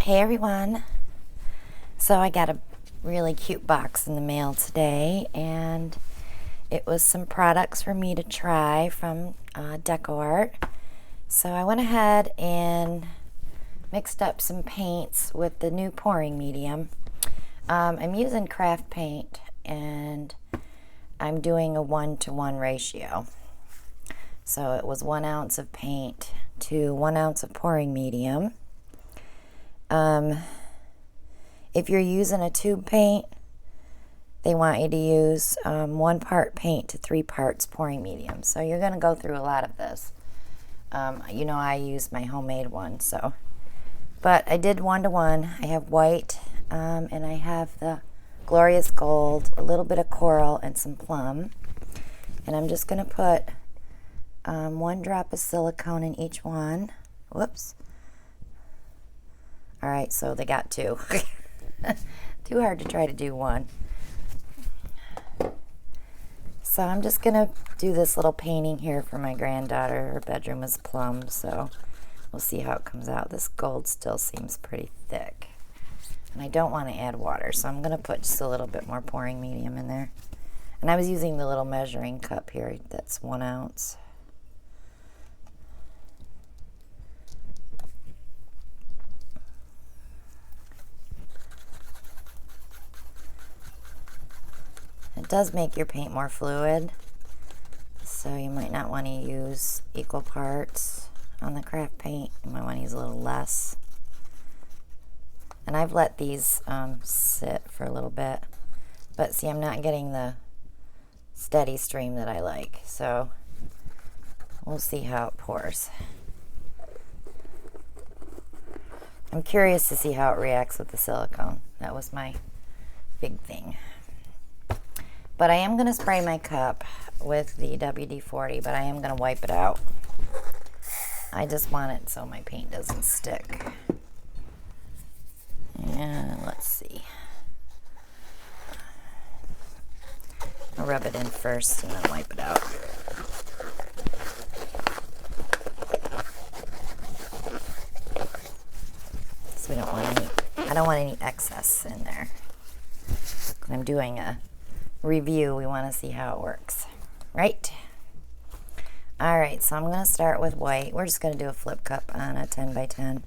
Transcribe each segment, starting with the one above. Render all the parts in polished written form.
Hey everyone. So I got a really cute box in the mail today, and it was some products for me to try from DecoArt. So I went ahead and mixed up some paints with the new pouring medium. I'm using craft paint, and I'm doing a 1-to-1 ratio. So it was 1 ounce of paint to 1 ounce of pouring medium. If you're using a tube paint, they want you to use 1 part paint to 3 parts pouring medium. So you're going to go through a lot of this. You know, I use my homemade one, so. But I did 1-to-1. I have white, and I have the glorious gold, a little bit of coral, and some plum. And I'm just going to put 1 drop of silicone in each one. Whoops. All right, so they got 2. Too hard to try to do 1. So I'm just going to do this little painting here for my granddaughter. Her bedroom is plum, so we'll see how it comes out. This gold still seems pretty thick. And I don't want to add water, so I'm going to put just a little bit more pouring medium in there. And I was using the little measuring cup here. That's 1 ounce. It does make your paint more fluid, so you might not want to use equal parts on the craft paint. You might want to use a little less. And I've let these sit for a little bit, but see, I'm not getting the steady stream that I like, so we'll see how it pours. I'm curious to see how it reacts with the silicone. That was my big thing. But I am going to spray my cup with the WD-40, but I am going to wipe it out. I just want it so my paint doesn't stick. And let's see. I'll rub it in first and then wipe it out. So we don't want any, I don't want any excess in there. When I'm doing a review, we want to see how it works, right? All right, so I'm going to start with white. We're just going to do a flip cup on a 10 by 10.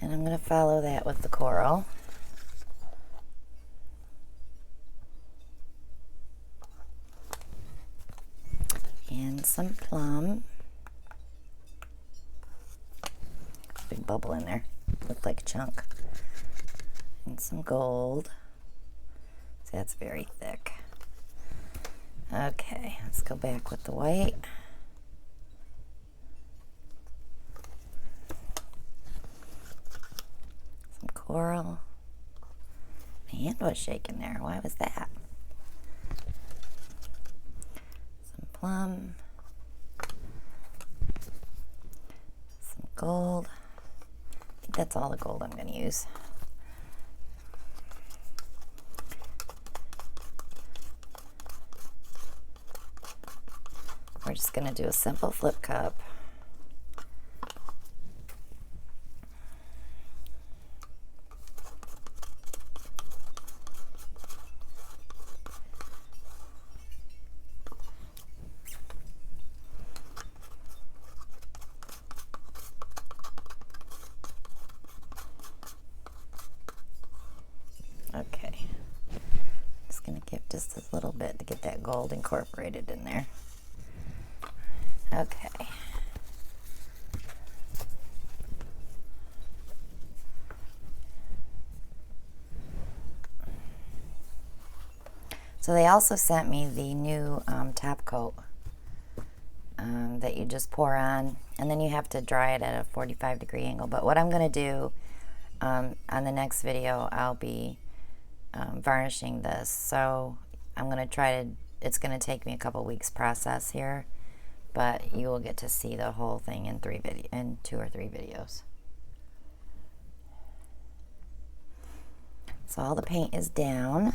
And I'm going to follow that with the coral. And some plum. Big bubble in there. Looked like a chunk. And some gold. See, that's very thick. Okay, let's go back with the white. Some coral. My hand was shaking there. Why was that? Some plum. Some gold. I think that's all the gold I'm going to use. We're just going to do a simple flip cup. Okay. Just going to give just a little bit to get that gold incorporated in there. Okay. So they also sent me the new top coat that you just pour on, and then you have to dry it at a 45-degree angle. But what I'm going to do on the next video, I'll be varnishing this. So I'm going to try to, it's going to take me a couple weeks process here. But you will get to see the whole thing in 2 or 3 videos. So all the paint is down.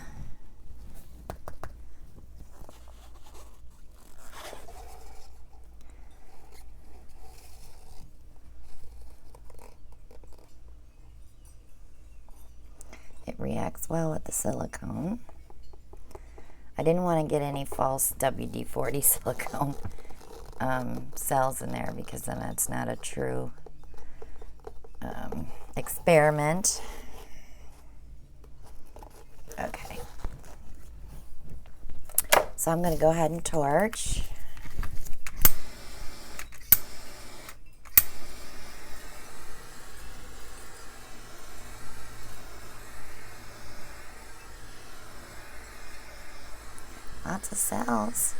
reacts well with the silicone. I didn't want to get any false WD-40 silicone cells in there, because then it's not a true experiment. Okay. So I'm going to go ahead and torch. Lots of cells.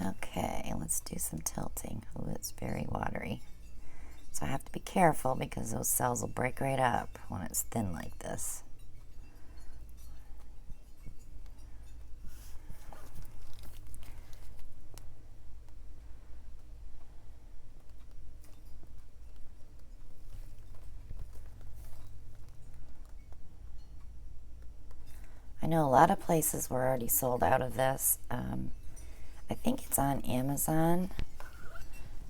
Okay, let's do some tilting. Oh, it's very watery. So I have to be careful, because those cells will break right up when it's thin like this. I know a lot of places were already sold out of this. I think it's on Amazon,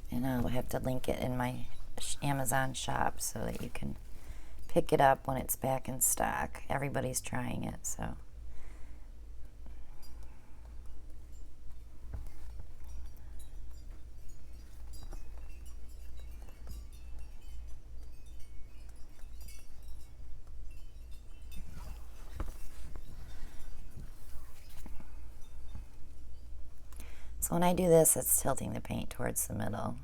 and I'll have to link it in my Amazon shop so that you can pick it up when it's back in stock. Everybody's trying it, so. So when I do this, it's tilting the paint towards the middle,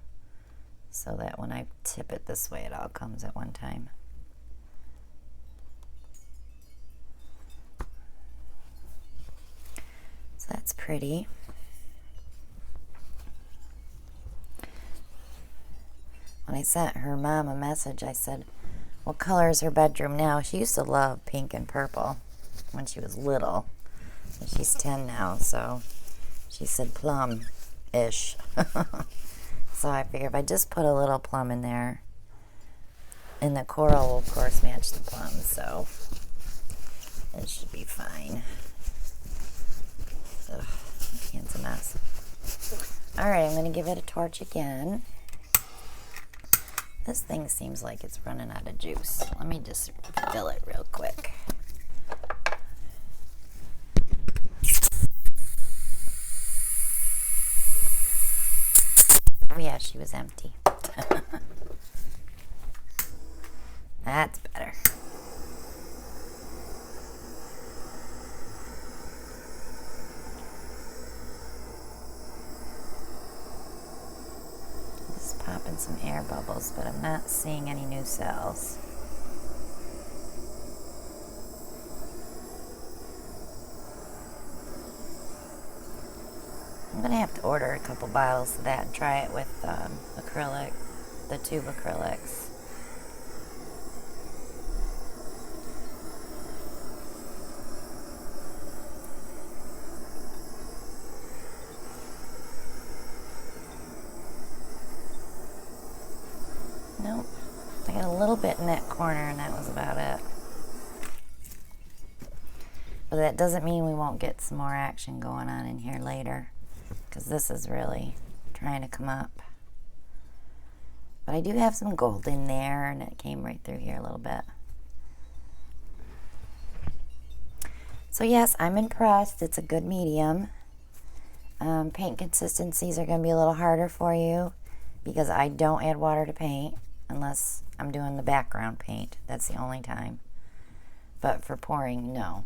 so that when I tip it this way, it all comes at one time. So that's pretty. When I sent her mom a message, I said, what color is her bedroom now? She used to love pink and purple when she was little. And she's 10 now, so she said plum-ish. So I figure if I just put a little plum in there, and the coral will of course match the plum, so it should be fine. Ugh, my hand's a mess. Alright, I'm going to give it a torch again. This thing seems like it's running out of juice. Let me just fill it real quick. Oh yeah, she was empty. That's better. Just popping some air bubbles, but I'm not seeing any new cells. I'm going to have to order a couple bottles of that and try it with acrylic, the tube acrylics. Nope, I got a little bit in that corner and that was about it. But that doesn't mean we won't get some more action going on in here later, because this is really trying to come up. But I do have some gold in there, and it came right through here a little bit. So yes, I'm impressed. It's a good medium. Paint consistencies are going to be a little harder for you, because I don't add water to paint unless I'm doing the background paint. That's the only time. But for pouring, no.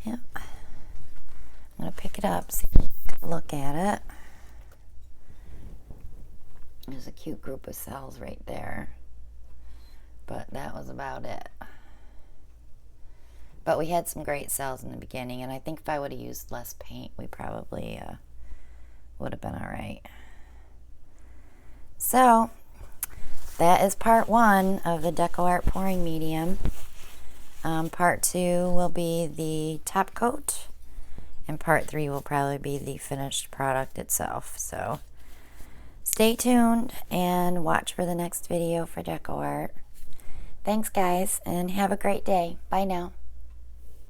Yep. I'm going to pick it up, see if I can look at it. There's a cute group of cells right there. But that was about it. But we had some great cells in the beginning, and I think if I would have used less paint, we probably would have been all right. So, that is part 1 of the DecoArt pouring medium. Part 2 will be the top coat, and part 3 will probably be the finished product itself. So, stay tuned and watch for the next video for DecoArt. Thanks guys, and have a great day. Bye now.